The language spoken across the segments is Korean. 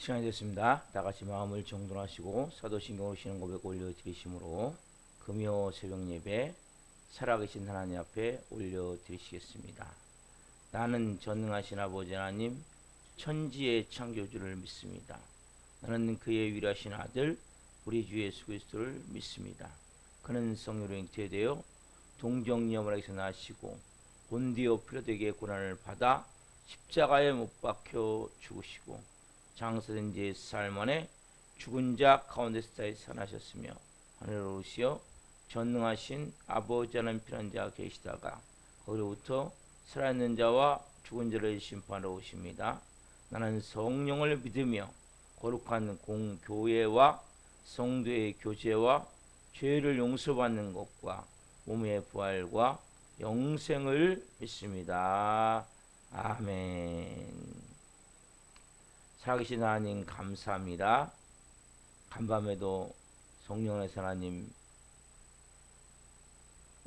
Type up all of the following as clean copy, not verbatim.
시간이 됐습니다. 다 같이 마음을 정돈하시고 사도신경으로 신앙 고백 올려드리심으로 금요 새벽 예배 살아계신 하나님 앞에 올려드리시겠습니다. 나는 전능하신 아버지 하나님 천지의 창조주를 믿습니다. 나는 그의 위대하신 아들 우리 주 예수 그리스도를 믿습니다. 그는 성령으로 잉태되어 동정녀마리에서 나시고 본디오 필라도에게 고난을 받아 십자가에 못 박혀 죽으시고 장사된 지 사흘 만에 죽은 자 가운데서 다시 살아나셨으며 하늘로 오르시어 전능하신 아버지 하나님 편한 자가 계시다가 거기로부터 살아있는 자와 죽은 자를 심판하러 오십니다. 나는 성령을 믿으며 거룩한 공교회와 성도의 교제와 죄를 용서받는 것과 몸의 부활과 영생을 믿습니다. 아멘. 살아계신 하나님 감사합니다. 간밤에도 성령의 하나님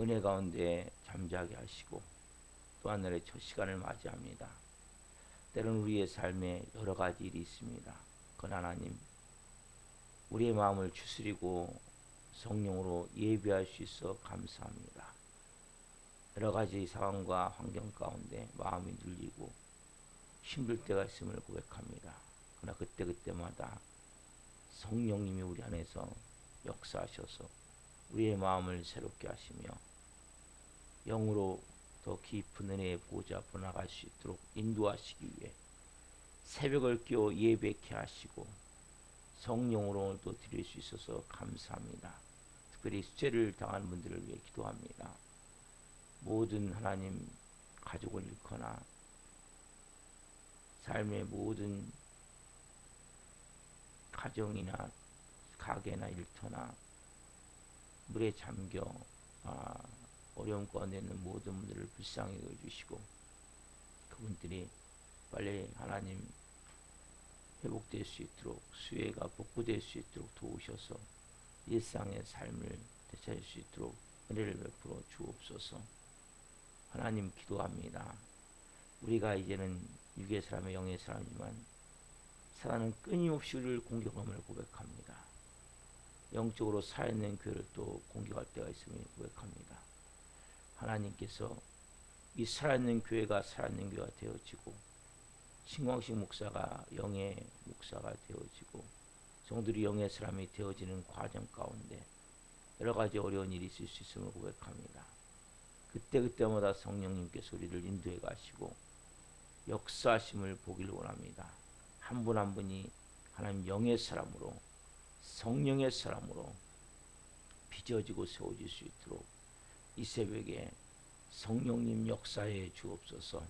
은혜 가운데 잠자게 하시고 또 하늘의 첫 시간을 맞이합니다. 때로는 우리의 삶에 여러 가지 일이 있습니다. 그러나 하나님 우리의 마음을 추스리고 성령으로 예비할 수 있어 감사합니다. 여러 가지 상황과 환경 가운데 마음이 눌리고 힘들 때가 있음을 고백합니다. 그러나 그때마다 성령님이 우리 안에서 역사하셔서 우리의 마음을 새롭게 하시며 영으로 더 깊은 은혜의 보좌 앞으로 나갈 수 있도록 인도하시기 위해 새벽을 깨워 예배케 하시고 성령으로 오늘도 드릴 수 있어서 감사합니다. 특별히 수죄를 당한 분들을 위해 기도합니다. 모든 하나님 가족을 잃거나 삶의 모든 가정이나 가게나 일터나 물에 잠겨 어려움 가운데 있는 모든 분들을 불쌍히 여겨주시고 그분들이 빨리 하나님 회복될 수 있도록 수혜가 복구될 수 있도록 도우셔서 일상의 삶을 되찾을 수 있도록 은혜를 베풀어 주옵소서. 하나님 기도합니다. 우리가 이제는 육의 사람의 영의 사람이지만 사단은 끊임없이 우리를 공격함을 고백합니다. 영적으로 살아있는 교회를 또 공격할 때가 있음을 고백합니다. 하나님께서 이 살아있는 교회가 살아있는 교회가 되어지고 신광식 목사가 영의 목사가 되어지고 성들이 영의 사람이 되어지는 과정 가운데 여러 가지 어려운 일이 있을 수 있음을 고백합니다. 그때마다 성령님께서 우리를 인도해 가시고 역사하심을 보기를 원합니다. 한 분 한 분이 하나님 영의 사람으로 성령의 사람으로 빚어지고 세워질 수 있도록 이 새벽에 성령님 역사해 주옵소서.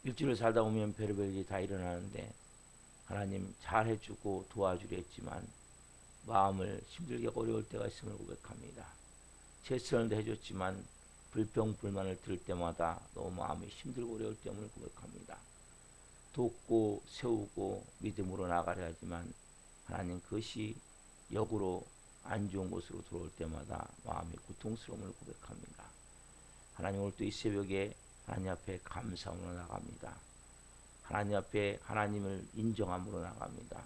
일주일을 살다 보면 별의별 일이 다 일어나는데 하나님 잘해주고 도와주려 했지만 마음을 힘들게 어려울 때가 있음을 고백합니다. 최선을 다해줬지만 불평불만을 들을 때마다 너무 마음이 힘들고 어려울 때임을 고백합니다. 돕고 세우고 믿음으로 나가려 하지만 하나님 그것이 역으로 안 좋은 곳으로 들어올 때마다 마음이 고통스러움을 고백합니다. 하나님 오늘 또 이 새벽에 하나님 앞에 감사함으로 나갑니다. 하나님 앞에 하나님을 인정함으로 나갑니다.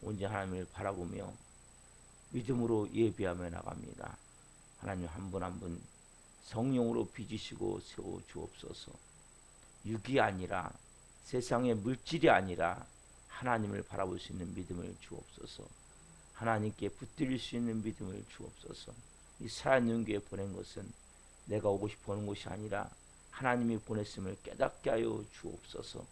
온전히 하나님을 바라보며 믿음으로 예비하며 나갑니다. 하나님 한 분 한 분 성령으로 빚으시고 세워 주옵소서. 육이 아니라 세상의 물질이 아니라 하나님을 바라볼 수 있는 믿음을 주옵소서. 하나님께 붙들릴 수 있는 믿음을 주옵소서. 이 살아있는 교회 보낸 것은 내가 오고 싶어 하는 것이 아니라 하나님이 보냈음을 깨닫게 하여 주옵소서.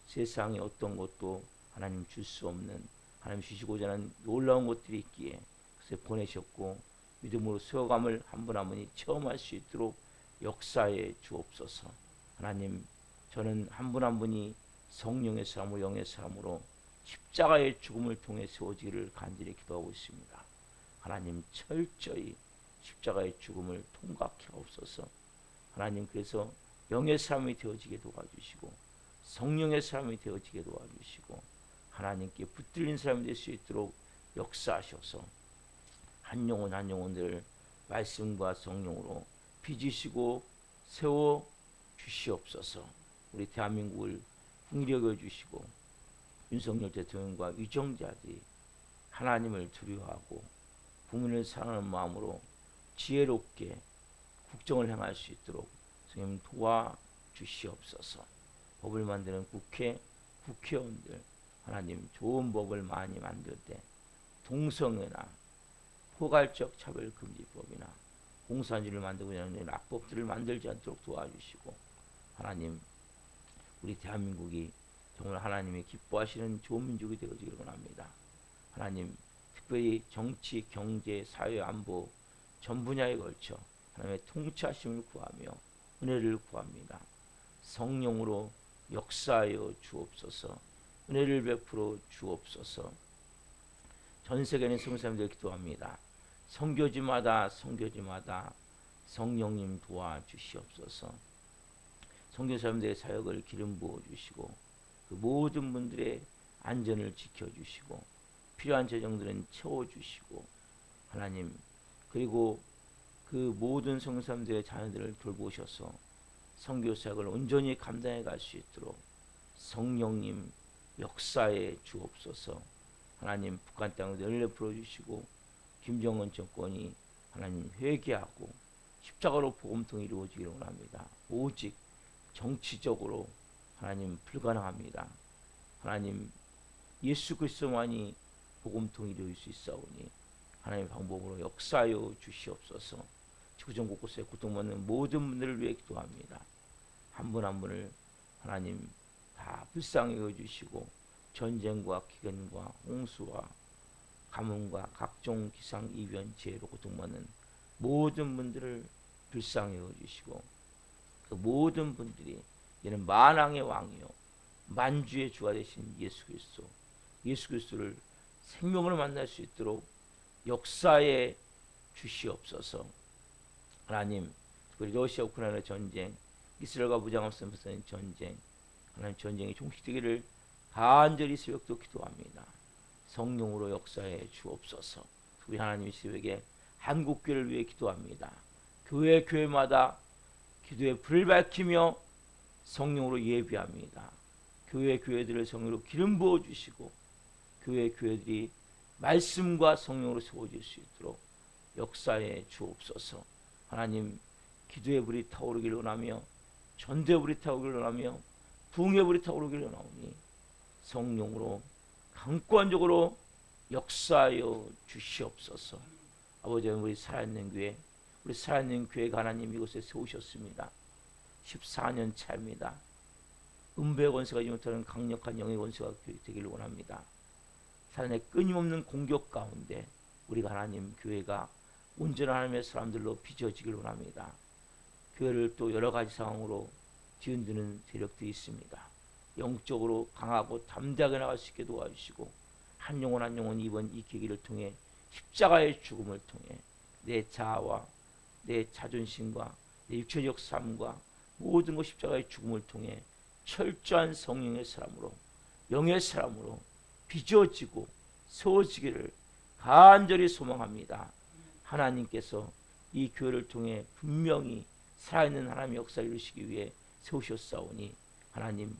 세상에 어떤 것도 하나님 줄 수 없는 하나님 주시고자 하는 놀라운 것들이 있기에 그래서 보내셨고 믿음으로 세워감을 한 분 한 분이 체험할 수 있도록 역사해 주옵소서. 하나님 저는 한 분 한 분이 성령의 사람으로 영의 사람으로 십자가의 죽음을 통해 세워지기를 간절히 기도하고 있습니다. 하나님 철저히 십자가의 죽음을 통과케 하옵소서. 하나님 그래서 영의 사람이 되어지게 도와주시고 성령의 사람이 되어지게 도와주시고 하나님께 붙들린 사람이 될 수 있도록 역사하셔서 한 영혼 한 영혼들을 말씀과 성령으로 빚으시고 세워 주시옵소서. 우리 대한민국을 풍요롭게 해주시고 윤석열 대통령과 위정자들이 하나님을 두려워하고 국민을 사랑하는 마음으로 지혜롭게 국정을 행할 수 있도록 성령 도와주시옵소서. 법을 만드는 국회의원들 하나님 좋은 법을 많이 만들 때 동성애나 포괄적 차별금지법이나 공산주의를 만들고 있는 악법들을 만들지 않도록 도와주시고 하나님 우리 대한민국이 정말 하나님이 기뻐하시는 좋은 민족이 되어지기를 원합니다. 하나님 특별히 정치, 경제, 사회, 안보 전 분야에 걸쳐 하나님의 통치하심을 구하며 은혜를 구합니다. 성령으로 역사하여 주옵소서. 은혜를 베풀어 주옵소서. 전 세계 있는 성도님들 기도합니다. 선교지마다 성령님 도와주시옵소서. 선교사님들의 사역을 기름 부어 주시고 그 모든 분들의 안전을 지켜주시고 필요한 재정들은 채워주시고 하나님 그리고 그 모든 성도님들의 자녀들을 돌보셔서 선교사역을 온전히 감당해 갈 수 있도록 성령님 역사에 주옵소서. 하나님 북한 땅을 열려 풀어주시고 김정은 정권이 하나님 회개하고 십자가로 복음통이 이루어지기를 원합니다. 오직 정치적으로 하나님 불가능합니다. 하나님 예수 그리스도만이 복음통이 이루어질 수 있사오니 하나님의 방법으로 역사하여 주시옵소서. 지구전 곳곳에 고통받는 모든 분들을 위해 기도합니다. 한 분 한 분을 하나님 다 불쌍히 여겨주시고 전쟁과 기근과 홍수와 가뭄과 각종 기상이변 재해로 고통받는 모든 분들을 불쌍히 여겨주시고 그 모든 분들이 이는 만왕의 왕이요 만주의 주가 되신 예수 그리스도를 생명으로 만날 수 있도록 역사에 주시옵소서. 하나님 특별히 러시아 우크라이나 전쟁 이스라엘과 무장함 선포하는 전쟁 하나님 전쟁이 종식되기를 간절히 새벽도 기도합니다. 성령으로 역사해 주옵소서. 우리 하나님 새벽에 한국교회를 위해 기도합니다. 교회마다 기도의 불을 밝히며 성령으로 예비합니다. 교회들을 성령으로 기름 부어 주시고 교회들이 말씀과 성령으로 세워질 수 있도록 역사해 주옵소서. 하나님 기도의 불이 타오르기를 원하며 전도의 불이 타오르기를 원하며 부흥의 불이 타오르기를 원하오니 성령으로 강권적으로 역사하여 주시옵소서. 아버지 우리 살아있는 교회가 하나님 이곳에 세우셨습니다. 14년 차입니다. 음부의 권세가 이지 못하는 강력한 영의 권세가 되기를 원합니다. 사단의 끊임없는 공격 가운데 우리가 하나님 교회가 온전한 하나님의 사람들로 빚어지기를 원합니다. 교회를 또 여러 가지 상황으로 뒤흔드는 세력들이 있습니다. 영적으로 강하고 담대하게 나갈 수 있게 도와주시고 한 영혼 이번 이 계기를 통해 십자가의 죽음을 통해 내 자아와 내 자존심과 내 육체적 삶과 모든 것 십자가의 죽음을 통해 철저한 성령의 사람으로 영의 사람으로 빚어지고 세워지기를 간절히 소망합니다. 하나님께서 이 교회를 통해 분명히 살아있는 하나님의 역사를 이루시기 위해 세우셨사오니 하나님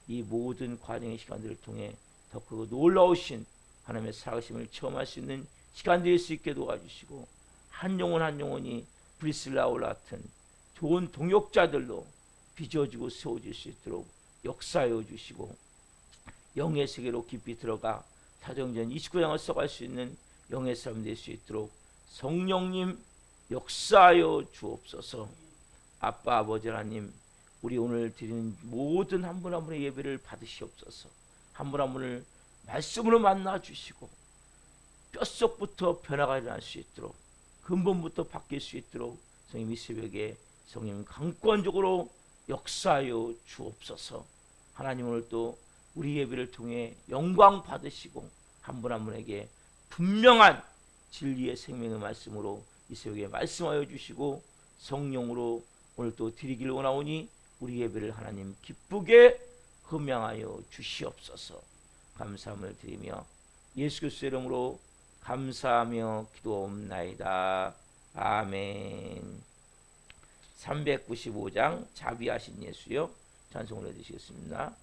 이 모든 과정의 시간들을 통해 더 크고 놀라우신 하나님의 살아계심을 체험할 수 있는 시간 될 수 있게 도와주시고 한 영혼이 브리슬라와 같은 좋은 동역자들로 빚어지고 세워질 수 있도록 역사하여 주시고 영의 세계로 깊이 들어가 사도행전 29장을 써갈 수 있는 영의 사람 될 수 있도록 성령님 역사하여 주옵소서. 아빠 아버지 하나님 우리 오늘 드리는 모든 한 분 한 분의 예배를 받으시옵소서. 한 분 한 분을 말씀으로 만나 주시고 뼛속부터 변화가 일어날 수 있도록 근본부터 바뀔 수 있도록 성령 이 새벽에 성령 강권적으로 역사하여 주옵소서. 하나님 오늘 또 우리 예배를 통해 영광 받으시고 한 분 한 분에게 분명한 진리의 생명의 말씀으로 이 새벽에 말씀하여 주시고 성령으로 오늘 또 드리기를 원하오니 우리 예배를 하나님 기쁘게 흠양하여 주시옵소서. 감사함을 드리며 예수 그리스도의 이름으로 감사하며 기도옵나이다. 아멘. 395장 자비하신 예수요 찬송을 해주시겠습니다.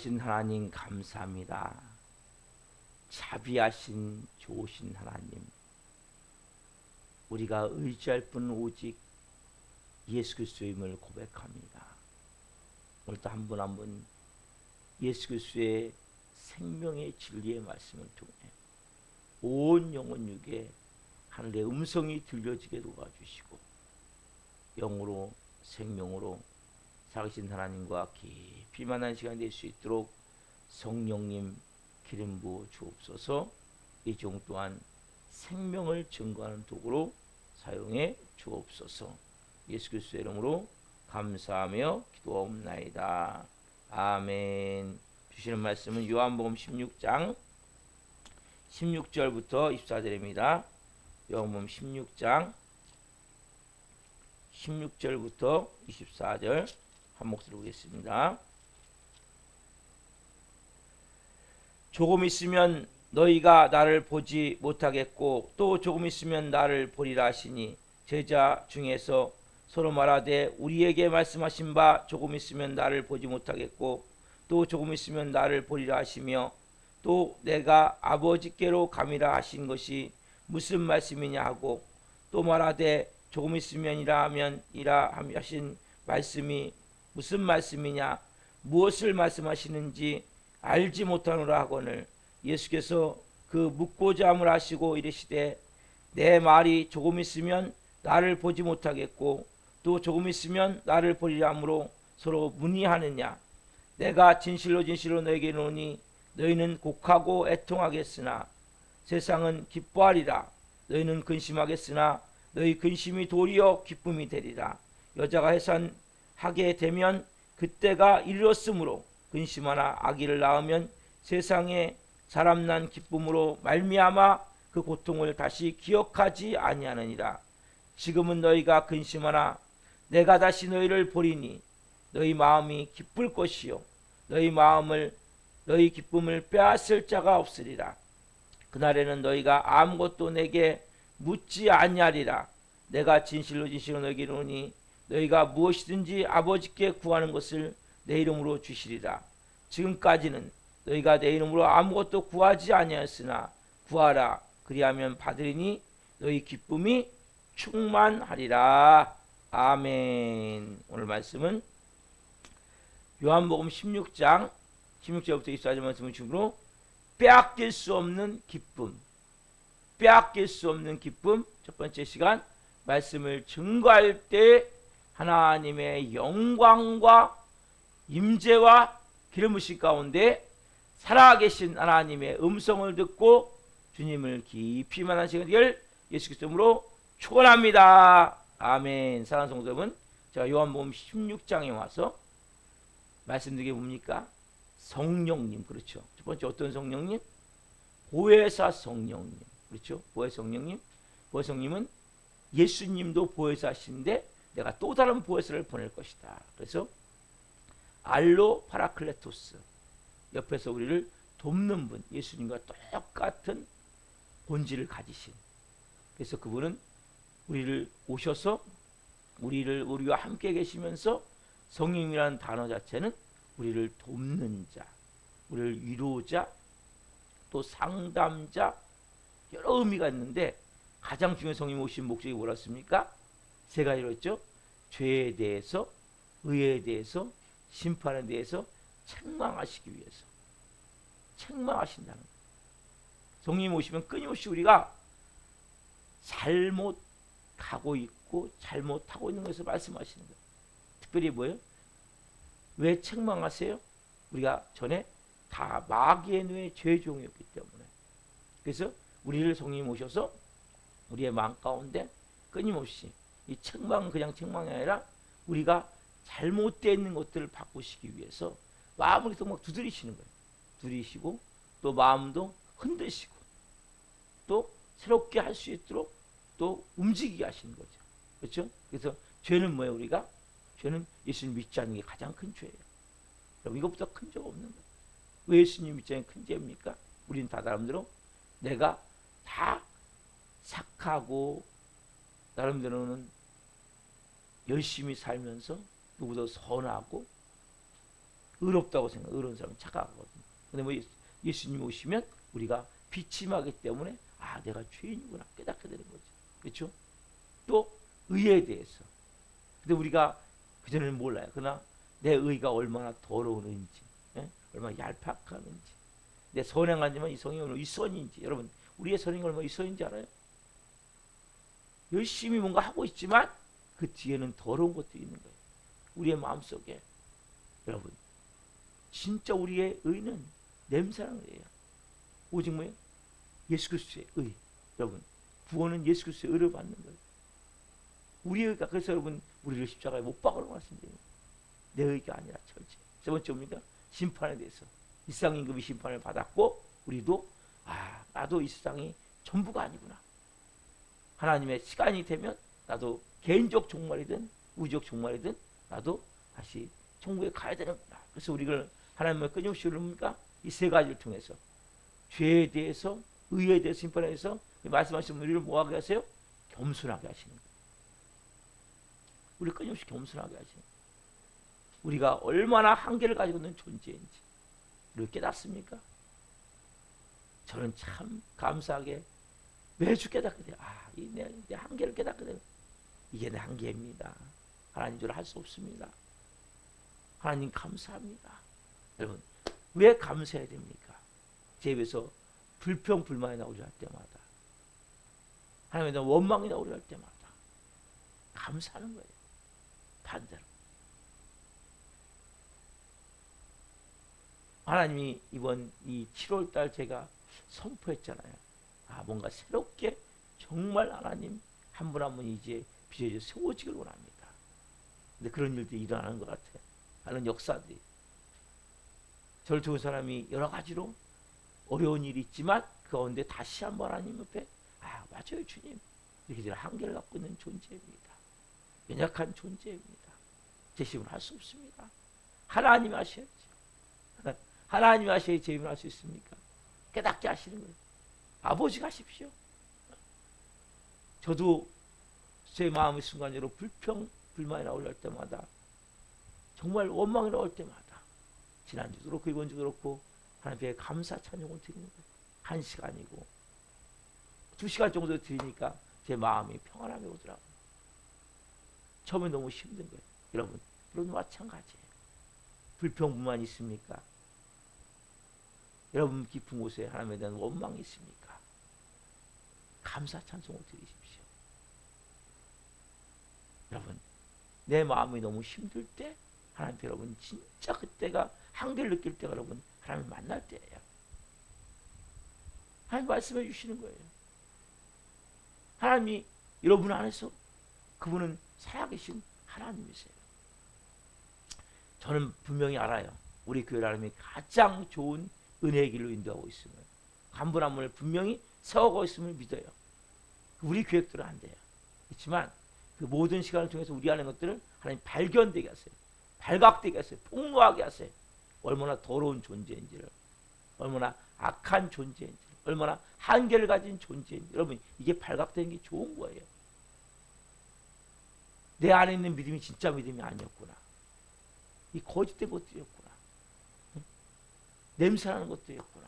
살아계신 하나님 감사합니다. 자비하신 좋으신 하나님, 우리가 의지할 분은 오직 예수 그리스도임을 고백합니다. 오늘도 한 분 한 분 예수 그리스도의 생명의 진리의 말씀을 통해 온 영혼 육에 하늘의 음성이 들려지게 도와주시고 영으로 생명으로 살아계신 하나님과 깊이 만난 시간이 될 수 있도록 성령님 기름 부어 주옵소서. 이 종 또한 생명을 증거하는 도구로 사용해 주옵소서. 예수 그리스도의 이름으로 감사하며 기도하옵나이다. 아멘. 주시는 말씀은 요한복음 16장 16절부터 24절입니다. 요한복음 16장 16절부터 24절 한 목소리 보겠습니다. 조금 있으면 너희가 나를 보지 못하겠고 또 조금 있으면 나를 보리라 하시니 제자 중에서 서로 말하되 우리에게 말씀하신 바 조금 있으면 나를 보지 못하겠고 또 조금 있으면 나를 보리라 하시며 또 내가 아버지께로 감이라 하신 것이 무슨 말씀이냐 하고 또 말하되 조금 있으면이라 하면 이라 하신 말씀이 무슨 말씀이냐 무엇을 말씀하시는지 알지 못하노라 하거늘 예수께서 그 묻고자 함을 하시고 이르시되 내 말이 조금 있으면 나를 보지 못하겠고 또 조금 있으면 나를 보리라 하므로 서로 문의하느냐 내가 진실로 진실로 너에게 이르노니 너희는 곡하고 애통하겠으나 세상은 기뻐하리라 너희는 근심하겠으나 너희 근심이 도리어 기쁨이 되리라 여자가 해산하게 되면 그때가 이르렀으므로 근심하나 아기를 낳으면 세상에 사람 난 기쁨으로 말미암아 그 고통을 다시 기억하지 아니하느니라 지금은 너희가 근심하나 내가 다시 너희를 보리니 너희 마음이 기쁠 것이요 너희 기쁨을 빼앗을 자가 없으리라 그날에는 너희가 아무것도 내게 묻지 아니하리라 내가 진실로 진실로 너희에게 이르노니 너희가 무엇이든지 아버지께 구하는 것을 내 이름으로 주시리라 지금까지는 너희가 내 이름으로 아무것도 구하지 아니하였으나 구하라 그리하면 받으리니 너희 기쁨이 충만하리라. 아멘. 오늘 말씀은 요한복음 16장 16절부터 24절 말씀을 중으로 빼앗길 수 없는 기쁨, 빼앗길 수 없는 기쁨. 첫 번째 시간 말씀을 증거할 때 하나님의 영광과 임재와 기름 부으심 가운데 살아계신 하나님의 음성을 듣고 주님을 깊이 만난 시간을 예수 그리스도 이름으로 축원합니다. 아멘. 사랑하는 성도 여러분, 제가 요한복음 16장에 와서 말씀드린 게 뭡니까? 성령님. 그렇죠. 첫 번째 어떤 성령님? 보혜사 성령님. 그렇죠. 보혜사 성령님. 보혜사 성령님은 예수님도 보혜사신데 내가 또 다른 보혜사를 보낼 것이다. 그래서 알로 파라클레토스, 옆에서 우리를 돕는 분, 예수님과 똑같은 본질을 가지신. 그래서 그분은 우리를 오셔서 우리와 함께 계시면서 성령이라는 단어 자체는 우리를 돕는 자, 우리를 위로자, 또 상담자, 여러 의미가 있는데 가장 중요한 성령이 오신 목적이 뭐였습니까? 세 가지로 했죠. 죄에 대해서, 의에 대해서, 심판에 대해서 책망하시기 위해서. 책망하신다는 거예요. 성령이 오시면 끊임없이 우리가 잘못 가고 있고 잘못하고 있는 것을 말씀하시는 거예요. 특별히 뭐예요? 왜 책망하세요? 우리가 전에 다 마귀의 뇌의 죄종이었기 때문에. 그래서 우리를 성령이 오셔서 우리의 마음 가운데 끊임없이 이 책망은 그냥 책망이 아니라 우리가 잘못되어 있는 것들을 바꾸시기 위해서 마음을 계속 막 두드리시는 거예요. 두드리시고 또 마음도 흔드시고 또 새롭게 할 수 있도록 또 움직이게 하시는 거죠. 그렇죠? 그래서 죄는 뭐예요? 우리가 죄는 예수님 믿지 않는 게 가장 큰 죄예요. 여러분, 이것보다 큰 죄가 없는 거예요. 왜 예수님 믿지 않는 게 큰 죄입니까? 우리는 다 나름대로 내가 다 착하고 나름대로는 열심히 살면서 누구보다 선하고 의롭다고 생각. 의로운 사람은 착각하거든요. 근데 뭐 예수님 오시면 우리가 비침하기 때문에 아 내가 죄인이구나 깨닫게 되는 거죠. 그렇죠? 또 의에 대해서. 근데 우리가 그전에는 몰라요. 그러나 내 의가 얼마나 더러운 의인지, 예? 얼마나 얄팍한 의인지, 내 선행하지만 이 성이 얼마나 위선인지. 여러분 우리의 선행이 얼마나 위선인지 알아요? 열심히 뭔가 하고 있지만 그 뒤에는 더러운 것들이 있는 거예요. 우리의 마음속에. 여러분 진짜 우리의 의는 냄새나는 거예요. 오직 뭐예요? 예수 그리스도의 의. 여러분 구원은 예수 그리스도의 의를 받는 거예요. 우리의 의가. 그래서 여러분 우리를 십자가에 못 박으라고 말씀드려요. 내 의가 아니라 철제. 세 번째 뭡니까? 심판에 대해서. 이 세상 임금이 심판을 받았고 우리도 아 나도 이 세상이 전부가 아니구나. 하나님의 시간이 되면 나도 개인적 종말이든 우주적 종말이든 나도 다시 천국에 가야 되는구나. 그래서 우리를 하나님의 끊임없이 뭡니까? 이 세 가지를 통해서 죄에 대해서 의에 대해서 심판에 대해서 말씀하신 우리를 뭐하게 하세요? 겸손하게 하시는 거예요. 우리 끊임없이 겸손하게 하시는 거예요. 우리가 얼마나 한계를 가지고 있는 존재인지 우리가 깨닫습니까? 저는 참 감사하게 매주 깨닫게 돼요. 아, 내 한계를 깨닫게 돼요. 이게 내 한계입니다. 하나님 줄 할 수 없습니다. 하나님 감사합니다. 여러분 왜 감사해야 됩니까? 제 입에서 불평 불만이 나오려 할 때마다 하나님에 대한 원망이 나오려 할 때마다 감사하는 거예요. 반대로 하나님이 이번 이 7월달 제가 선포했잖아요. 아 뭔가 새롭게 정말 하나님 한 분 한 분이 이제 빚어져 세워지길 원합니다. 근데 그런 일들이 일어나는 것 같아요. 하는 역사들이. 저를 좋은 사람이 여러 가지로 어려운 일이 있지만 그 가운데 다시 한번 하나님 옆에 아 맞아요 주님 이렇게 저는 한계를 갖고 있는 존재입니다. 연약한 존재입니다. 제 힘으로 할 수 없습니다. 하나님이 하셔야죠. 하나님이 하셔야 제 힘으로 할 수 있습니까? 깨닫게 하시는 거예요. 아버지가 하십시오. 저도 제 마음의 순간적으로 불평 불만이 나올 때마다 정말 원망이 나올 때마다 지난주도 그렇고 이번주도 그렇고 하나님께 감사 찬양을 드리는 거예요. 1시간이고 2시간 정도 드리니까 제 마음이 평안함이 오더라고요. 처음에 너무 힘든 거예요. 여러분 마찬가지예요. 불평 불만이 있습니까? 여러분 깊은 곳에 하나님에 대한 원망이 있습니까? 감사 찬송을 드리십시오. 여러분 내 마음이 너무 힘들 때 하나님께 여러분 진짜 그때가 한계를 느낄 때가 여러분 하나님을 만날 때예요. 하나님 말씀해 주시는 거예요. 하나님이 여러분 안에서 그분은 살아계신 하나님이세요. 저는 분명히 알아요. 우리 교회 하나님이 가장 좋은 은혜의 길로 인도하고 있음을, 한 분 한 분을 분명히 세워가고 있음을 믿어요. 우리 계획들은 안 돼요. 그렇지만 그 모든 시간을 통해서 우리 안에 것들을 하나님 발견되게 하세요. 발각되게 하세요. 폭로하게 하세요. 얼마나 더러운 존재인지를, 얼마나 악한 존재인지를, 얼마나 한계를 가진 존재인지. 여러분 이게 발각되는 게 좋은 거예요. 내 안에 있는 믿음이 진짜 믿음이 아니었구나. 이 거짓된 것들이었구나. 냄새나는 것들이었구나.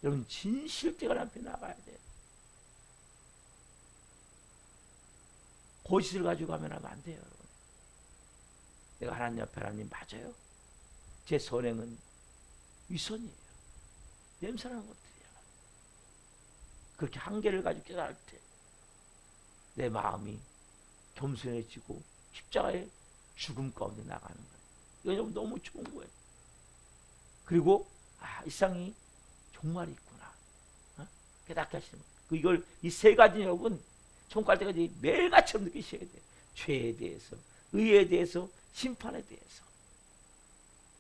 여러분 진실되가 앞에 나가야 돼요. 거짓을 가지고 가면 하면 안 돼요. 여러분. 내가 하나님 앞에 하나님 맞아요. 제 선행은 위선이에요. 냄새나는 것들이야. 그렇게 한계를 가지고 깨달을 때 내 마음이 겸손해지고 십자가의 죽음 가운데 나가는 거예요. 이건 너무 좋은 거예요. 그리고 이 세상이 종말이 있구나. 깨닫게 하시는 거예요. 이걸 이 세 가지 여러분 총갈 때까지 매일같이 느끼셔야 돼요. 죄에 대해서, 의에 대해서, 심판에 대해서.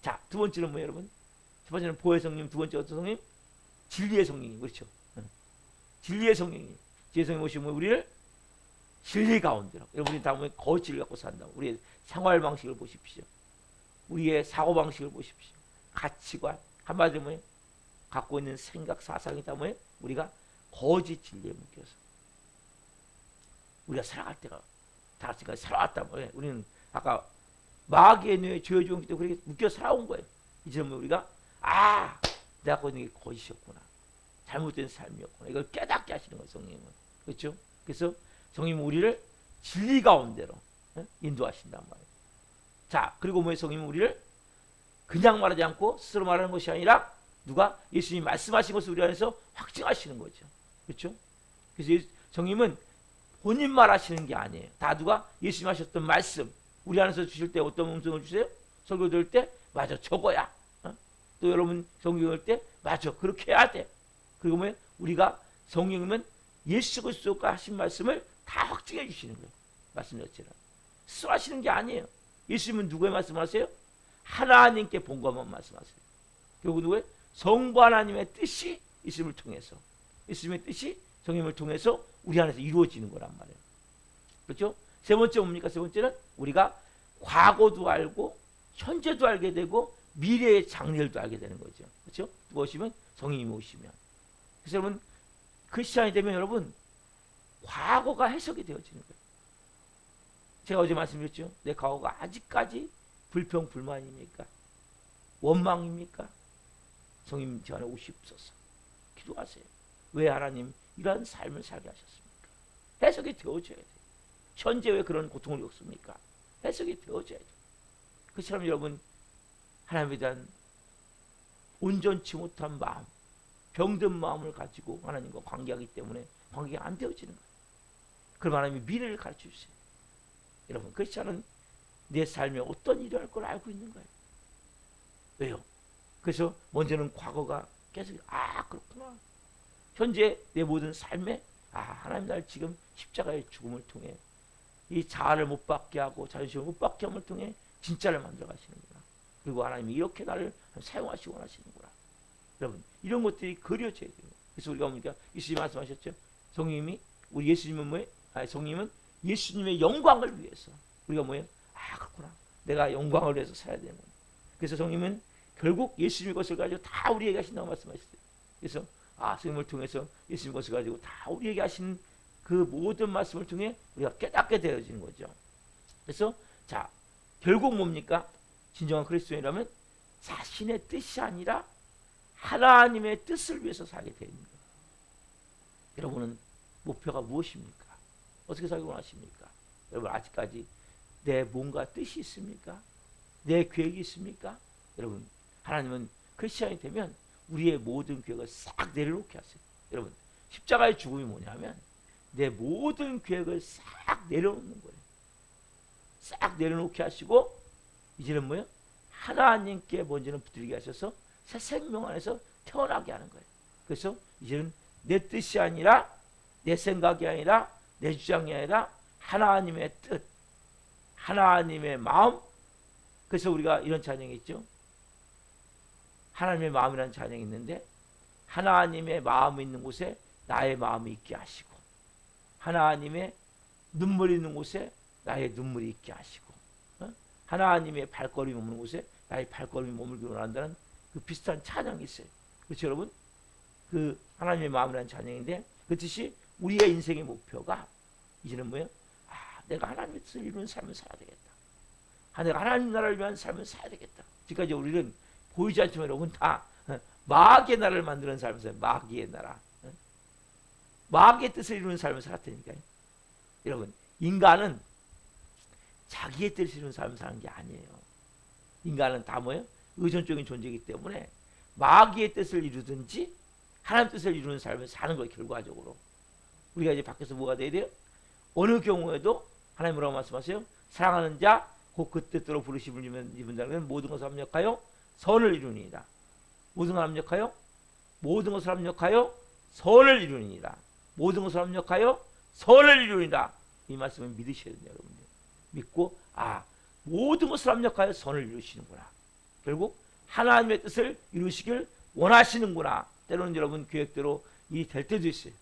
자, 두 번째는 뭐예요, 여러분? 첫 번째는 보혜의 성령, 두 번째 어떤 성령? 진리의 성령이 그렇죠. 진리의 성령이. 진리의 성령이 오시면 우리를 진리 가운데로. 여러분이 다음에 거짓을 갖고 산다고. 우리의 생활 방식을 보십시오. 우리의 사고 방식을 보십시오. 가치관, 한마디로 뭐예요? 갖고 있는 생각, 사상이 다 뭐예요? 우리가 거짓 진리에 묶여서. 우리가 살아갈 때가 다 같이 살아왔다. 우리는 아까 마귀의 뇌에 죄의 때 그렇게 묶여 살아온 거예요. 이제는 우리가 내가 갖고 있는 게 거짓이었구나. 잘못된 삶이었구나. 이걸 깨닫게 하시는 거예요, 성령님은. 그렇죠? 그래서 성령님은 우리를 진리 가운데로 인도하신단 말이에요. 자, 그리고 뭐예요? 성령님은 우리를 그냥 말하지 않고 스스로 말하는 것이 아니라 누가? 예수님이 말씀하신 것을 우리 안에서 확증하시는 거죠. 그렇죠? 그래서 성령님은 본인 말하시는 게 아니에요. 다 누가? 예수님 하셨던 말씀 우리 안에서 주실 때 어떤 음성을 주세요? 설교 들을 때 맞아 저거야. 또 여러분 성경 읽을 때 맞아 그렇게 해야 돼. 그리고 뭐예요? 우리가 성령님은 예수 그리스도가 하신 말씀을 다 확증해 주시는 거예요. 말씀 자체는 스스로 하시는 게 아니에요. 예수님은 누구의 말씀하세요? 하나님께 본 것만 말씀하세요. 결국 누구예요? 성부 하나님의 뜻이 예수님을 통해서 예수님의 뜻이 성령님을 통해서 우리 안에서 이루어지는 거란 말이에요. 그렇죠? 세 번째 뭡니까? 세 번째는 우리가 과거도 알고 현재도 알게 되고 미래의 장래도 알게 되는 거죠. 그렇죠? 누가 오시면? 성령님이 오시면. 그래서 여러분 크리스찬이 되면 여러분 과거가 해석이 되어지는 거예요. 제가 어제 말씀드렸죠. 내 과거가 아직까지 불평 불만입니까? 원망입니까? 성령 제 안에 오시옵소서. 기도하세요. 왜 하나님 이러한 삶을 살게 하셨습니까? 해석이 되어져야 돼요. 현재 왜 그런 고통을 겪습니까? 해석이 되어져야 돼요. 그처럼 여러분 하나님에 대한 온전치 못한 마음, 병든 마음을 가지고 하나님과 관계하기 때문에 관계가 안 되어지는 거예요. 그럼 하나님이 미래를 가르쳐 주세요. 여러분 크리스찬은 내 삶에 어떤 일이 할 걸 알고 있는 거예요. 왜요? 그래서 먼저는 과거가 계속 그렇구나. 현재 내 모든 삶에 하나님 날 지금 십자가의 죽음을 통해 이 자아를 못 받게 하고 자존심을 못 받게 함을 통해 진짜를 만들어 가시는구나. 그리고 하나님이 이렇게 나를 사용하시고 원하시는구나. 여러분 이런 것들이 그려져야 돼요. 그래서 우리가 보니까 예수님 말씀하셨죠. 성령님이 우리 예수님은 뭐예요? 성령님은 예수님의 영광을 위해서 우리가 뭐예요? 그렇구나. 내가 영광을 위해서 살아야 되는 거예요. 그래서 성령님은 결국 예수님의 것을 가지고 다 우리에게 하신다고 말씀하셨어요. 그래서 성령을 통해서 예수님 것을 가지고 다 우리에게 하신 그 모든 말씀을 통해 우리가 깨닫게 되어지는 거죠. 그래서 자 결국 뭡니까? 진정한 그리스도인이라면 자신의 뜻이 아니라 하나님의 뜻을 위해서 살게 되는 거예요. 여러분은 목표가 무엇입니까? 어떻게 살기 원하십니까? 여러분 아직까지 내 뭔가 뜻이 있습니까? 내 계획이 있습니까? 여러분 하나님은 크리스찬이 되면 우리의 모든 계획을 싹 내려놓게 하세요. 여러분 십자가의 죽음이 뭐냐면 내 모든 계획을 싹 내려놓는 거예요. 싹 내려놓게 하시고 이제는 뭐예요? 하나님께 먼저는 붙들게 하셔서 새 생명 안에서 태어나게 하는 거예요. 그래서 이제는 내 뜻이 아니라 내 생각이 아니라 내 주장이 아니라 하나님의 뜻, 하나님의 마음. 그래서 우리가 이런 찬양이 있죠. 하나님의 마음이라는 찬양이 있는데 하나님의 마음이 있는 곳에 나의 마음이 있게 하시고 하나님의 눈물이 있는 곳에 나의 눈물이 있게 하시고 하나님의 발걸음이 머무는 곳에 나의 발걸음이 머물기 원한다는 그 비슷한 찬양이 있어요. 그렇죠 여러분? 그 하나님의 마음이라는 찬양인데 그 뜻이 우리의 인생의 목표가 이제는 뭐예요? 내가 하나님의 뜻을 이루는 삶을 살아야 되겠다. 내가 하나님 나라를 위한 삶을 살아야 되겠다. 지금까지 우리는 보이지 않지만 여러분 다 마귀의 나라를 만드는 삶을 살아요. 마귀의 나라. 마귀의 뜻을 이루는 삶을 살았다니까요. 여러분 인간은 자기의 뜻을 이루는 삶을 사는 게 아니에요. 인간은 다 뭐예요? 의존적인 존재이기 때문에 마귀의 뜻을 이루든지 하나님 뜻을 이루는 삶을 사는 거예요. 결과적으로 우리가 이제 밖에서 뭐가 돼야 돼요? 어느 경우에도 하나님 뭐라고 말씀하세요? 사랑하는 자 곧 그 뜻대로 부르심을 입은다는 모든 것을 합력하여 선을 이루니이다. 모든 것을 합력하여 모든 것을 합력하여 선을 이루니이다. 모든 것을 합력하여 선을 이루니이다. 이 말씀을 믿으셔야 돼요, 여러분들. 믿고 모든 것을 합력하여 선을 이루시는구나. 결국 하나님의 뜻을 이루시길 원하시는구나. 때로는 여러분 계획대로 일이 될 때도 있어요.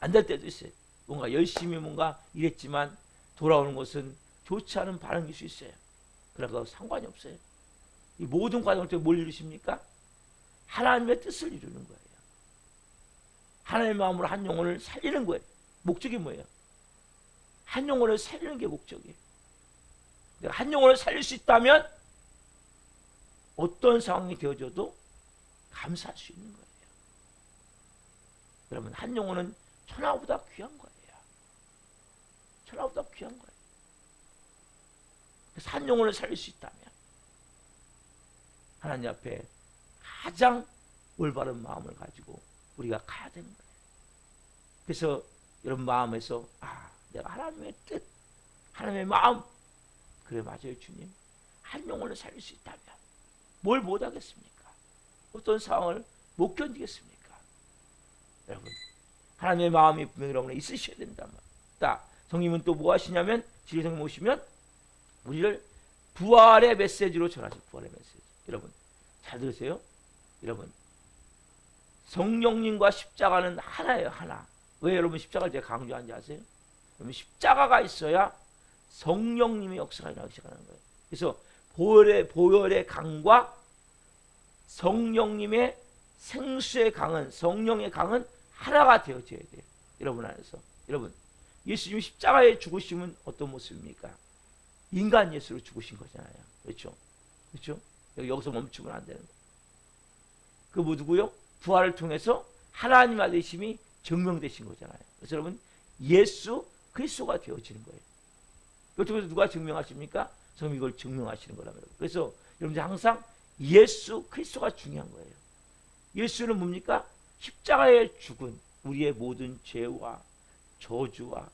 안 될 때도 있어요. 뭔가 열심히 뭔가 일했지만 돌아오는 것은 좋지 않은 반응일 수 있어요. 그러나 상관이 없어요. 이 모든 과정을 통해 뭘 이루십니까? 하나님의 뜻을 이루는 거예요. 하나님의 마음으로 한 영혼을 살리는 거예요. 목적이 뭐예요? 한 영혼을 살리는 게 목적이에요. 내가 한 영혼을 살릴 수 있다면 어떤 상황이 되어져도 감사할 수 있는 거예요. 여러분, 한 영혼은 천하보다 귀한 거예요. 천하보다 귀한 거예요. 그래서 한 영혼을 살릴 수 있다면 하나님 앞에 가장 올바른 마음을 가지고 우리가 가야 되는 거예요. 그래서 여러분 마음에서 내가 하나님의 뜻, 하나님의 마음, 그래 맞아요 주님. 한 영혼을 살릴 수 있다면 뭘 못하겠습니까? 어떤 상황을 못 견디겠습니까? 여러분, 하나님의 마음이 분명히 여러분에 있으셔야 된단 말이에요. 성님은 또 뭐 하시냐면 지리성님 오시면 우리를 부활의 메시지로 전하실 부활의 메시지. 여러분 잘 들으세요. 여러분, 성령님과 십자가는 하나예요. 하나. 왜 여러분 십자가를 제가 강조하는지 아세요? 여러분, 십자가가 있어야 성령님의 역사가 일어나기 시작하는 거예요. 그래서 보혈의 강과 성령님의 생수의 강은, 성령의 강은 하나가 되어져야 돼요. 여러분 안에서. 여러분, 예수님이 십자가에 죽으심은 어떤 모습입니까? 인간 예수로 죽으신 거잖아요. 그렇죠? 그렇죠? 여기서 멈추면 안 되는 거예요. 그 누구요? 부활을 통해서 하나님 아들이심이 증명되신 거잖아요. 그래서 여러분, 예수 그리스도가 되어지는 거예요. 이걸 통해서 누가 증명하십니까? 성령이 이걸 증명하시는 거라고요. 그래서 여러분들 항상 예수 그리스도가 중요한 거예요. 예수는 뭡니까? 십자가에 죽은 우리의 모든 죄와 저주와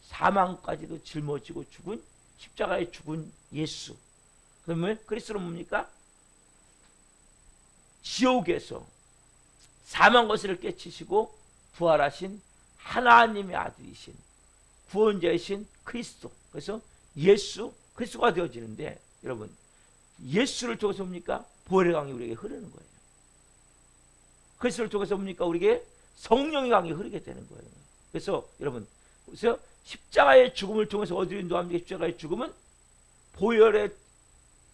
사망까지도 짊어지고 죽은 십자가에 죽은 예수. 그러면 그리스도는 뭡니까? 지옥에서 사망 것을 깨치시고 부활하신 하나님의 아들이신 구원자이신 그리스도. 그래서 예수 그리스도가 되어지는데, 여러분 예수를 통해서 뭡니까? 보혈의 강이 우리에게 흐르는 거예요. 그리스도를 통해서 뭡니까? 우리에게 성령의 강이 흐르게 되는 거예요. 그래서 여러분, 그래서 십자가의 죽음을 통해서 어디로 인도합니까? 십자가의 죽음은 보혈의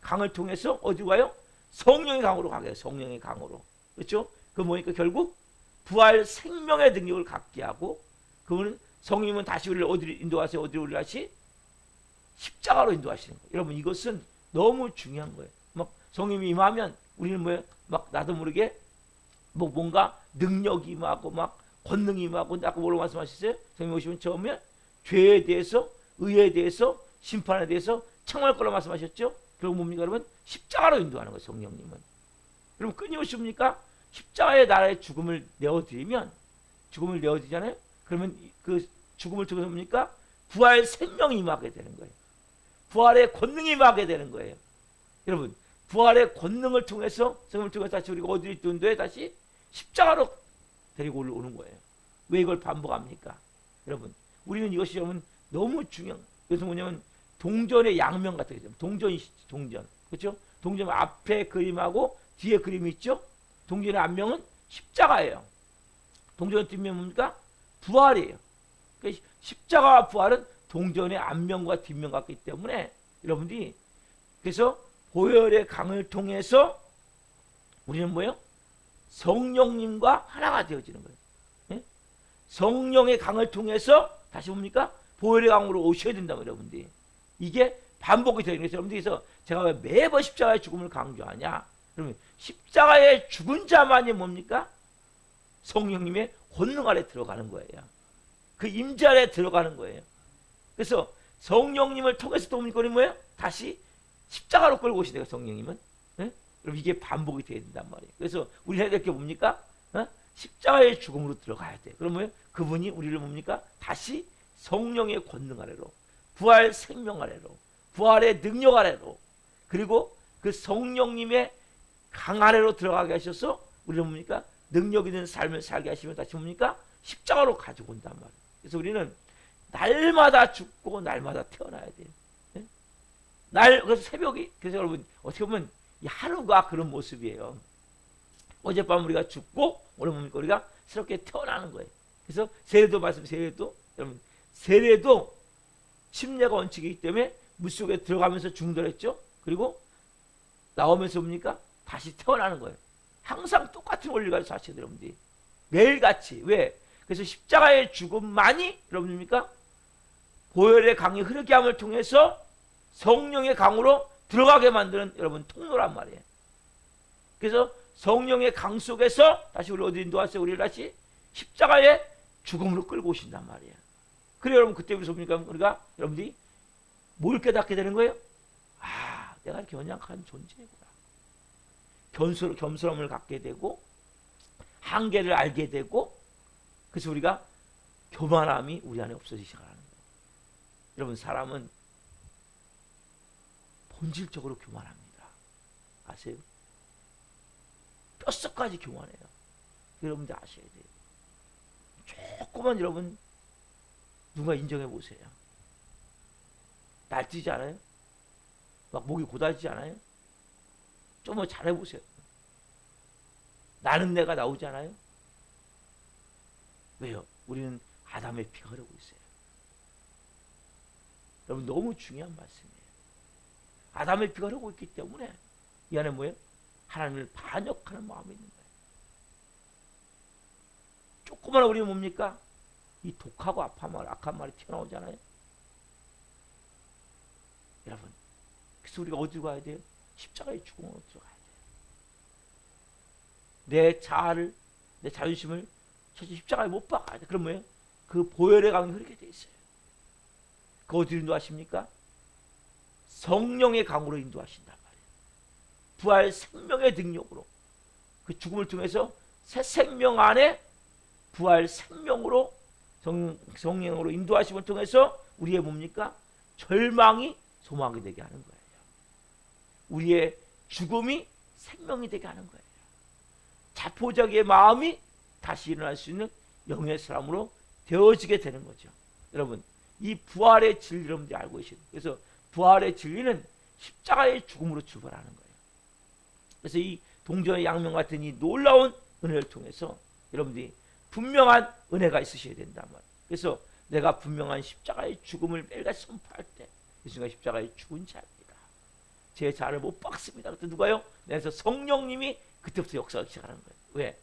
강을 통해서 어디로 가요? 성령의 강으로 가게 해요. 성령의 강으로. 그렇죠? 그 뭐니까 결국 부활 생명의 능력을 갖게 하고, 그분은 성령님은 다시 우리를 어디로 인도하세요? 어디로 우리를 다시? 십자가로 인도하시는 거예요. 여러분, 이것은 너무 중요한 거예요. 막 성령님이 임하면 우리는 뭐예요? 막 나도 모르게 뭔가 능력이 임하고 막 권능이 임하고, 아까 뭐라고 말씀하셨어요? 성령님 오시면 처음에 죄에 대해서, 의에 대해서, 심판에 대해서 청할 거라고 말씀하셨죠? 결국 뭡니까 여러분? 십자가로 인도하는 거예요. 성령님은. 여러분 끊임없이 뭡니까? 십자가의 나라의 죽음을 내어드리면, 죽음을 내어드리잖아요. 그러면 그 죽음을 통해서 뭡니까? 부활 생명이 임하게 되는 거예요. 부활의 권능이 임하게 되는 거예요. 여러분, 부활의 권능을 통해서, 성령을 통해서 다시 우리가 어디로 인도해? 다시 십자가로 데리고 오는 거예요. 왜 이걸 반복합니까? 여러분, 우리는 이것이 여러분 너무 중요한, 그래서 뭐냐면 동전의 양면 같은 거죠. 동전. 그렇죠? 동전 앞에 그림하고 뒤에 그림이 있죠? 동전의 앞면은 십자가예요. 동전의 뒷면 뭡니까? 부활이에요. 그러니까 십자가와 부활은 동전의 앞면과 뒷면 같기 때문에 여러분들이, 그래서 보혈의 강을 통해서 우리는 뭐예요? 성령님과 하나가 되어지는 거예요. 네? 성령의 강을 통해서 다시 뭡니까? 보혈의 강으로 오셔야 된다고 여러분들이. 이게 반복이 되는 거예요. 여러분들이. 그래서 제가 왜 매번 십자가의 죽음을 강조하냐? 그러면 십자가의 죽은 자만이 뭡니까? 성령님의 권능 아래 들어가는 거예요. 그 임재 아래 들어가는 거예요. 그래서 성령님을 통해서 또 뭡니까? 뭐예요? 다시 십자가로 끌고 오시네요. 성령님은. 네? 그럼 이게 반복이 돼야 된단 말이에요. 그래서 우리 해야 될 게 뭡니까? 십자가의 죽음으로 들어가야 돼. 그러면 그분이 우리를 뭡니까? 다시 성령의 권능 아래로, 부활 생명 아래로, 부활의 능력 아래로, 그리고 그 성령님의 강 아래로 들어가게 하셔서 우리는 뭡니까? 능력 있는 삶을 살게 하시면 다시 뭡니까? 십자가로 가지고 온단 말이에요. 그래서 우리는 날마다 죽고 날마다 태어나야 돼요. 네? 그래서 새벽이, 그래서 여러분 어떻게 보면 이 하루가 그런 모습이에요. 어젯밤 우리가 죽고 오늘 뭡니까? 우리가 새롭게 태어나는 거예요. 그래서 세례도 여러분 세례도 침례가 원칙이기 때문에 물속에 들어가면서 죽는다랬죠. 그리고 나오면서 뭡니까? 다시 태어나는 거예요. 항상 똑같은 원리를 가지고 사셔야 돼요, 여러분들이. 매일같이. 왜? 그래서 십자가의 죽음만이 여러분입니까? 보혈의 강이 흐르게 함을 통해서 성령의 강으로 들어가게 만드는 여러분 통로란 말이에요. 그래서 성령의 강 속에서 다시 우리 어디 인도하세요? 우리를 다시 십자가의 죽음으로 끌고 오신단 말이에요. 그래 여러분 그때부터 뭡니까? 우리가 여러분들이 뭘 깨닫게 되는 거예요? 아, 내가 이렇게 연약한 존재구나. 겸손함을 갖게 되고 한계를 알게 되고 그래서 우리가 교만함이 우리 안에 없어지기 시작하는 거예요. 여러분 사람은 본질적으로 교만합니다. 아세요? 뼛속까지 교만해요. 여러분들 아셔야 돼요. 조금만 여러분 누가 인정해 보세요. 날뛰지 않아요? 막 목이 고다지지 않아요? 좀 뭐 잘해보세요. 나는 내가 나오지 않아요? 왜요? 우리는 아담의 피가 흐르고 있어요. 여러분 너무 중요한 말씀이에요. 아담의 피가 흐르고 있기 때문에 이 안에 뭐예요? 하나님을 반역하는 마음이 있는 거예요. 조그마한 우리는 뭡니까? 이 독하고 악한 말이 튀어나오잖아요. 여러분 그래서 우리가 어디로 가야 돼요? 십자가의 죽음으로 들어가야 돼요. 내 자아를 내 자존심을 십자가에 못 박아야 돼. 그럼 뭐예요? 그 보혈의 강이 흐르게 돼 있어요. 그 어디로 인도하십니까? 성령의 강으로 인도하신단 말이에요. 부활 생명의 능력으로 그 죽음을 통해서 새 생명 안에 부활 생명으로 성령으로 인도하심을 통해서 우리의 뭡니까? 절망이 소망이 되게 하는 거예요. 우리의 죽음이 생명이 되게 하는 거예요. 자포자기의 마음이 다시 일어날 수 있는 영의 사람으로 되어지게 되는 거죠. 여러분 이 부활의 진리 여러분들이 알고 계시죠? 그래서 부활의 진리는 십자가의 죽음으로 출발하는 거예요. 그래서 이 동전의 양면 같은 이 놀라운 은혜를 통해서 여러분들이 분명한 은혜가 있으셔야 된단 말이에요. 그래서 내가 분명한 십자가의 죽음을 매일같이 선포할 때 예수가 십자가의 죽은 자입니다. 제 자를 못 박습니다. 그때 누가요? 그래서 성령님이 그때부터 역사하기 시작하는 거예요. 왜?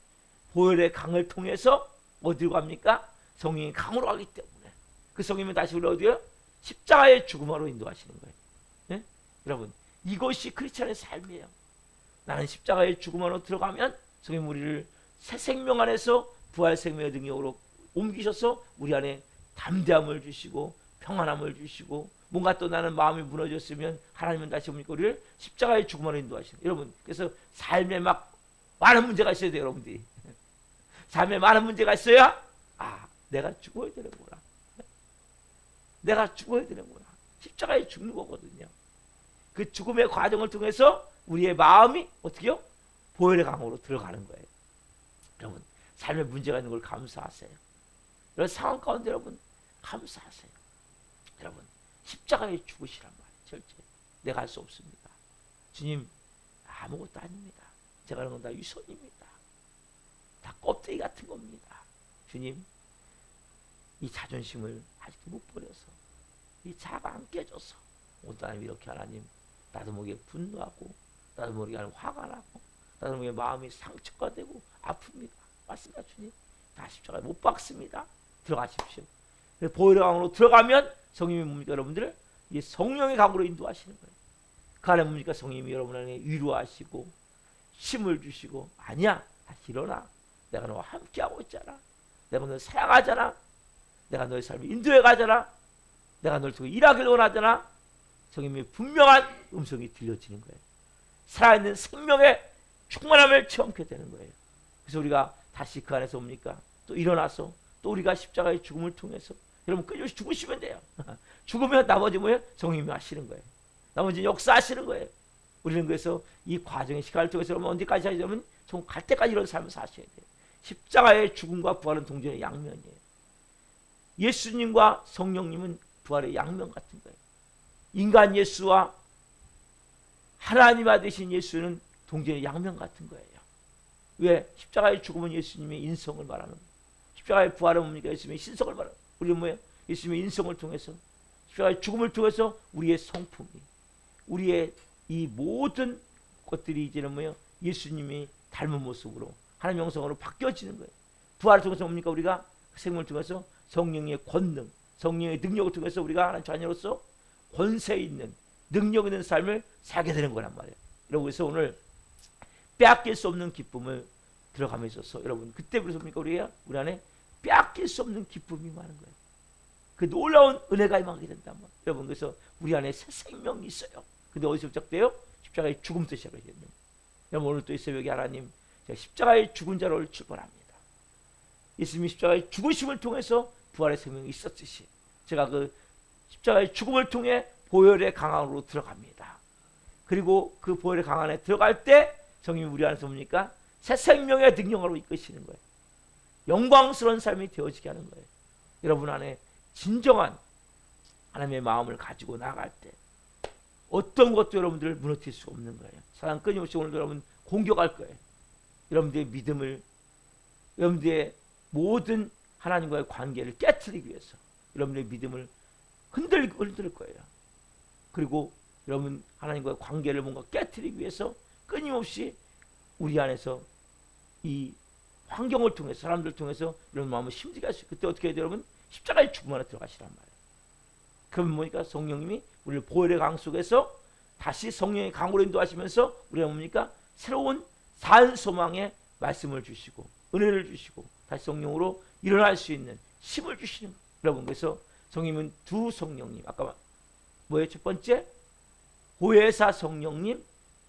보혈의 강을 통해서 어디로 갑니까? 성령의 강으로 가기 때문에 그 성령님은 다시 우리 어디요? 십자가의 죽음으로 인도하시는 거예요. 네? 여러분 이것이 크리스찬의 삶이에요. 나는 십자가의 죽음으로 들어가면 성령 우리를 새 생명 안에서 부활 생명의 능력으로 옮기셔서 우리 안에 담대함을 주시고 평안함을 주시고 뭔가 또 나는 마음이 무너졌으면 하나님은 다시 뭡니까? 우리를 십자가의 죽음으로 인도하시는 여러분 그래서 삶에 막 많은 문제가 있어야 돼요. 여러분들이 삶에 많은 문제가 있어야 아 내가 죽어야 되는구나. 내가 죽어야 되는구나. 십자가에 죽는 거거든요. 그 죽음의 과정을 통해서 우리의 마음이 어떻게요? 보혈의 강으로 들어가는 거예요. 여러분 삶에 문제가 있는 걸 감사하세요. 이런 상황 가운데 여러분 감사하세요. 여러분 십자가에 죽으시란 말이에요. 절대 내가 할 수 없습니다. 주님 아무것도 아닙니다. 제가 하는 건 다 위선입니다. 다 껍데기 같은 겁니다. 주님 이 자존심을 아직도 못 버려서 이 자아가 안 깨져서 오늘 하나님 이렇게 하나님 나도 모르게 분노하고 나도 모르게 화가 나고 나도 모르게 마음이 상처가 되고 아픕니다. 맞습니다. 주님 다 십자가에 못 박습니다. 들어가십시오. 보혈의 강으로 들어가면 성령이 뭡니까? 여러분들을 이 성령의 강으로 인도하시는 거예요. 그 안에 뭡니까? 성령이 여러분 안에 위로하시고 힘을 주시고 아니야 다시 일어나 내가 너와 함께하고 있잖아. 내가 너를 사랑하잖아. 내가 너의 삶을 인도해 가잖아. 내가 너를 통해 일하길 원하잖아. 성령님의 분명한 음성이 들려지는 거예요. 살아있는 생명의 충만함을 체험하게 되는 거예요. 그래서 우리가 다시 그 안에서 뭡니까? 또 일어나서 또 우리가 십자가의 죽음을 통해서 여러분 끊임없이 죽으시면 돼요. 죽으면 나머지 뭐예요? 성령님이 하시는 거예요. 나머지 역사하시는 거예요. 우리는 그래서 이 과정의 시간을 통해서 여러분 언제까지 하시냐면 정 갈 때까지 이런 삶을 사셔야 돼요. 십자가의 죽음과 부활은 동전의 양면이에요. 예수님과 성령님은 부활의 양면 같은 거예요. 인간 예수와 하나님아 되신 예수는 동전의 양면 같은 거예요. 왜? 십자가의 죽음은 예수님의 인성을 말하는 거예요. 십자가의 부활은 뭡니까? 예수님의 신성을 말하는 거예요. 우리는 뭐예요? 예수님의 인성을 통해서 십자가의 죽음을 통해서 우리의 성품이 우리의 이 모든 것들이 이제는 뭐예요? 예수님이 닮은 모습으로 하나님의 형상으로 바뀌어지는 거예요. 부활을 통해서 뭡니까? 우리가 생명을 통해서 성령의 권능, 성령의 능력을 통해서 우리가 하나님 자녀로서 권세 있는 능력 있는 삶을 살게 되는 거란 말이에요. 여러분, 그래서 오늘 빼앗길 수 없는 기쁨을 들어감에 있어서 여러분, 그때 그렇습니까? 우리 안에 빼앗길 수 없는 기쁨이 많은 거예요. 그 놀라운 은혜가 임하게 된단 말이에요. 여러분, 그래서 우리 안에 새 생명이 있어요. 근데 어디서 시작돼요? 십자가의 죽음부터 시작해야 됩니다. 여러분, 오늘 또 이 새벽에 하나님, 제가 십자가의 죽은 자로 출발합니다. 예수님이 십자가의 죽으심을 통해서 부활의 생명이 있었듯이 제가 그 십자가의 죽음을 통해 보혈의 강함으로 들어갑니다. 그리고 그 보혈의 강함 안에 들어갈 때 성령이 우리 안에서 뭡니까? 새 생명의 능력으로 이끄시는 거예요. 영광스러운 삶이 되어지게 하는 거예요. 여러분 안에 진정한 하나님의 마음을 가지고 나갈 때 어떤 것도 여러분들을 무너뜨릴 수 없는 거예요. 사단 끊임없이 오늘 여러분 공격할 거예요. 여러분들의 믿음을, 여러분들의 모든 하나님과의 관계를 깨트리기 위해서 여러분들의 믿음을 흔들 거예요. 그리고 여러분 하나님과의 관계를 뭔가 깨트리기 위해서 끊임없이 우리 안에서 이 환경을 통해서, 사람들을 통해서 이런 마음을 힘들게 하시고, 그때 어떻게 해야 돼요? 여러분, 십자가의 죽음 안에 들어가시란 말이에요. 그러면 뭐니까? 성령님이 우리를 보혈의 강 속에서 다시 성령의 강으로 인도하시면서 우리가 뭡니까? 새로운 산 소망의 말씀을 주시고 은혜를 주시고 다시 성령으로 일어날 수 있는 힘을 주시는 거예요. 여러분, 그래서 성령님은 두 성령님, 아까 뭐예요? 첫 번째 보혜사 성령님,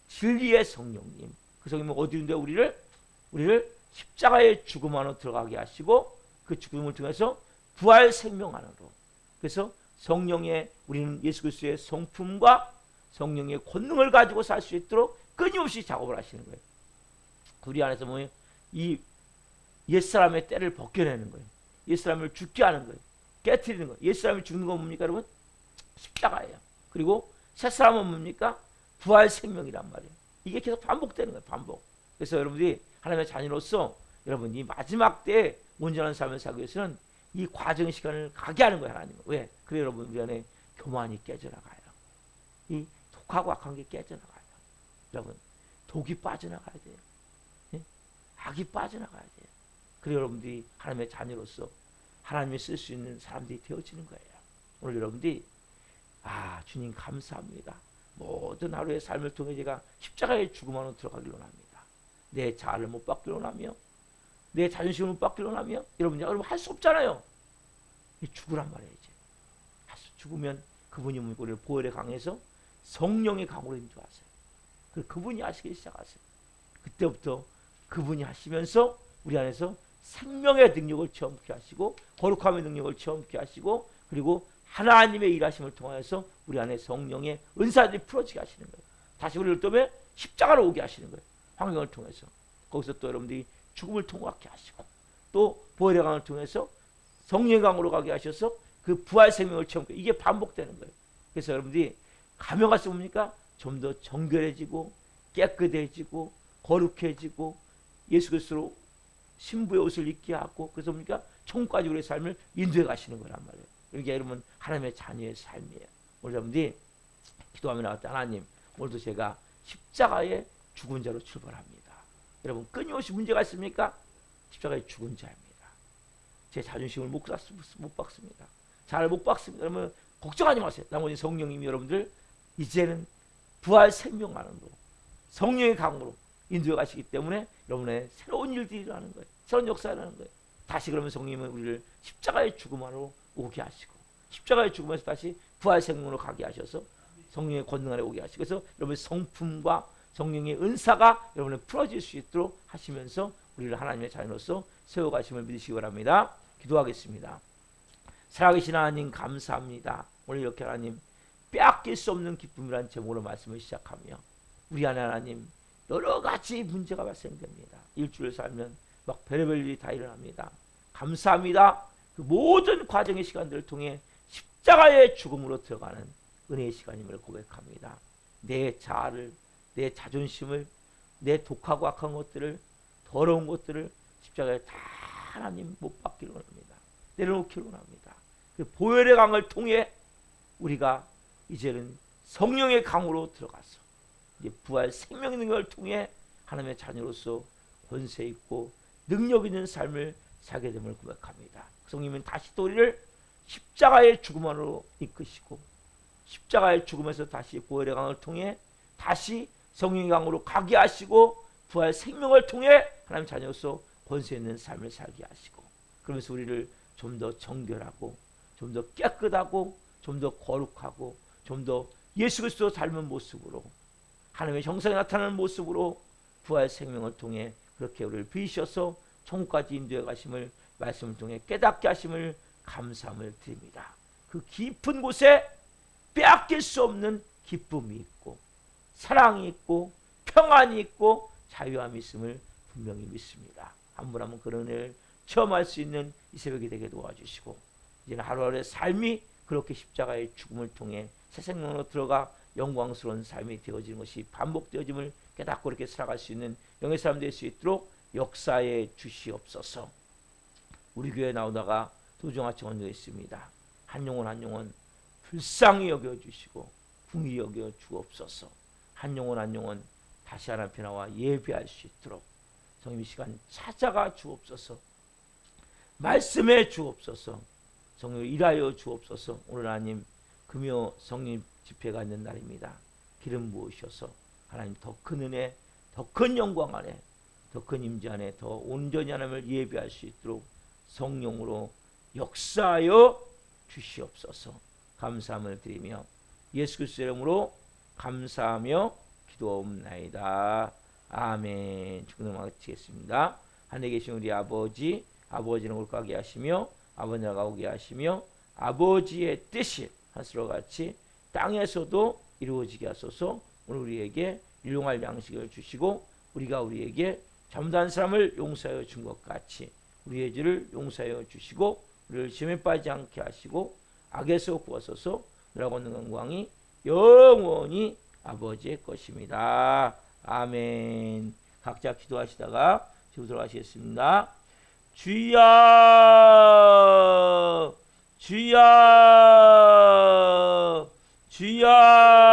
진리의 성령님. 그 성령님은 어디인데 우리를 십자가의 죽음 안으로 들어가게 하시고 그 죽음을 통해서 부활 생명 안으로. 그래서 성령의, 우리는 예수 그리스도의 성품과 성령의 권능을 가지고 살 수 있도록 끊임없이 작업을 하시는 거예요. 우리 안에서 뭐예요? 이 옛사람의 때를 벗겨내는 거예요. 옛사람을 죽게 하는 거예요. 깨트리는 거예요. 옛사람이 죽는 건 뭡니까, 여러분? 십자가예요. 그리고 새사람은 뭡니까? 부활 생명이란 말이에요. 이게 계속 반복되는 거예요. 반복. 그래서 여러분들이 하나님의 자녀로서 여러분 이 마지막 때에 온전한 삶을 살기 위해서는 이 과정 시간을 가게 하는 거예요. 하나님은. 왜? 그래 여러분, 우리 안에 교만이 깨져나가요. 이 독하고 악한 게 깨져나가요. 여러분, 독이 빠져나가야 돼요. 예? 악이 빠져나가야 돼요. 그래 여러분들이 하나님의 자녀로서 하나님이 쓸 수 있는 사람들이 되어지는 거예요. 오늘 여러분들이 주님 감사합니다. 모든 하루의 삶을 통해 제가 십자가의 죽음 안으로 들어가기로 합니다. 내 자아를 못 받기로 하며 내 자존심을 못 받기로 하며 여러분 할 수 없잖아요. 죽으란 말이에요. 이제 죽으면 그분이 우리를 보혈의 강에서 성령의 강으로 인도하세요. 그분이 하시기 시작하세요. 그때부터 그분이 하시면서 우리 안에서 생명의 능력을 체험케 하시고 거룩함의 능력을 체험케 하시고 그리고 하나님의 일하심을 통하여서 우리 안에 성령의 은사들이 풀어지게 하시는 거예요. 다시 우리를 또 십자가로 오게 하시는 거예요. 환경을 통해서. 거기서 또 여러분들이 죽음을 통과하게 하시고 또 보혈의 강을 통해서 성령의 강으로 가게 하셔서 그 부활 생명을 체험하게, 이게 반복되는 거예요. 그래서 여러분들이 가면 갈수록 뭡니까? 좀 더 정결해지고 깨끗해지고 거룩해지고 예수 그리스도로 신부의 옷을 입게 하고, 그래서 뭡니까? 천국까지 우리의 삶을 인도해 가시는 거란 말이에요. 이게 여러분 하나님의 자녀의 삶이에요. 오늘 여러분들이 기도하며 나왔다. 하나님, 오늘도 제가 십자가의 죽은 자로 출발합니다. 여러분 끊임없이 문제가 있습니까? 십자가의 죽은 자입니다. 제 자존심을 못 박습니다. 잘 못 박습니다. 여러분 걱정하지 마세요. 나머지 성령님이 여러분들 이제는 부활 생명 안으로 성령의 강으로 인도해 가시기 때문에 여러분의 새로운 일들이 일어나는 거예요. 새로운 역사가 일어나는 거예요. 다시 그러면 성령님은 우리를 십자가의 죽음 안으로 오게 하시고 십자가의 죽음에서 다시 부활 생명으로 가게 하셔서 성령의 권능 안에 오게 하시고, 그래서 여러분의 성품과 성령의 은사가 여러분을 풀어질 수 있도록 하시면서 우리를 하나님의 자녀로서 세워가심을 믿으시기 바랍니다. 기도하겠습니다. 살아계신 하나님 감사합니다. 오늘 이렇게 하나님 빼앗길 수 없는 기쁨이라는 제목으로 말씀을 시작하며 우리 안에 하나님 여러 가지 문제가 발생됩니다. 일주일 살면 막 별의별 일이 다 일어납니다. 감사합니다. 그 모든 과정의 시간들을 통해 십자가의 죽음으로 들어가는 은혜의 시간임을 고백합니다. 내 자아를, 내 자존심을, 내 독하고 악한 것들을, 더러운 것들을 십자가에 다 하나님 못 박기로 합니다. 내려놓기로 합니다. 그 보혈의 강을 통해 우리가 이제는 성령의 강으로 들어가서 이제 부활 생명의 능력을 통해 하나님의 자녀로서 권세 있고 능력 있는 삶을 살게 됨을 고백합니다. 성령님은 다시 또 우리를 십자가의 죽음 안으로 이끄시고 십자가의 죽음에서 다시 부활의 강을 통해 다시 성령의 강으로 가게 하시고 부활 생명을 통해 하나님 자녀로서 권세 있는 삶을 살게 하시고 그러면서 우리를 좀 더 정결하고 좀 더 깨끗하고 좀 더 거룩하고 좀 더 예수 그리스도 닮은 모습으로 하나님의 형상이 나타나는 모습으로 부활 생명을 통해 그렇게 우리를 비우셔서 천국까지 인도해 가심을 말씀을 통해 깨닫게 하심을 감사함을 드립니다. 그 깊은 곳에 빼앗길 수 없는 기쁨이 있고 사랑이 있고 평안이 있고 자유함이 있음을 분명히 믿습니다. 한 분 한 분 그런 은혜를 체험할 수 있는 이 새벽이 되게 도와주시고 이제는 하루하루의 삶이 그렇게 십자가의 죽음을 통해 새 생명으로 들어가 영광스러운 삶이 되어지는 것이 반복되어짐을 깨닫고 이렇게 살아갈 수 있는 영의 사람 될 수 있도록 역사에 주시옵소서. 우리 교회에 나오다가 도중하청 언제가 있습니다. 한 영혼 한 영혼 불쌍히 여겨주시고 궁히 여겨 주옵소서. 한 영혼 한 영혼 다시 하나님 앞에 나와 예배할 수 있도록 성령 이 시간 찾아가 주옵소서. 말씀해 주옵소서. 성령 일하여 주옵소서. 오늘 하나님 금요 성령 집회가 있는 날입니다. 기름 부으셔서 하나님 더 큰 은혜, 더 큰 영광 안에, 더 큰 임재 안에 더 온전히 하나님을 예배할 수 있도록 성령으로 역사하여 주시옵소서. 감사함을 드리며 예수 그리스도의 이름으로 감사하며 기도하옵나이다. 아멘. 축복을 마치겠습니다. 하늘에 계신 우리 아버지, 아버지는 올가게 하시며 아버지 나가 오게 하시며 아버지의 뜻이 하늘과 같이 땅에서도 이루어지게 하소서. 오늘 우리에게 일용할 양식을 주시고 우리가 우리에게 잘못한 사람을 용서하여 준 것 같이 우리의 죄를 용서하여 주시고 우리를 시험에 빠지지 않게 하시고 악에서 구하소서. 너라고 하는 영광이 영원히 아버지의 것입니다. 아멘. 각자 기도하시다가 지금 들어가시겠습니다. 주여 주여 주여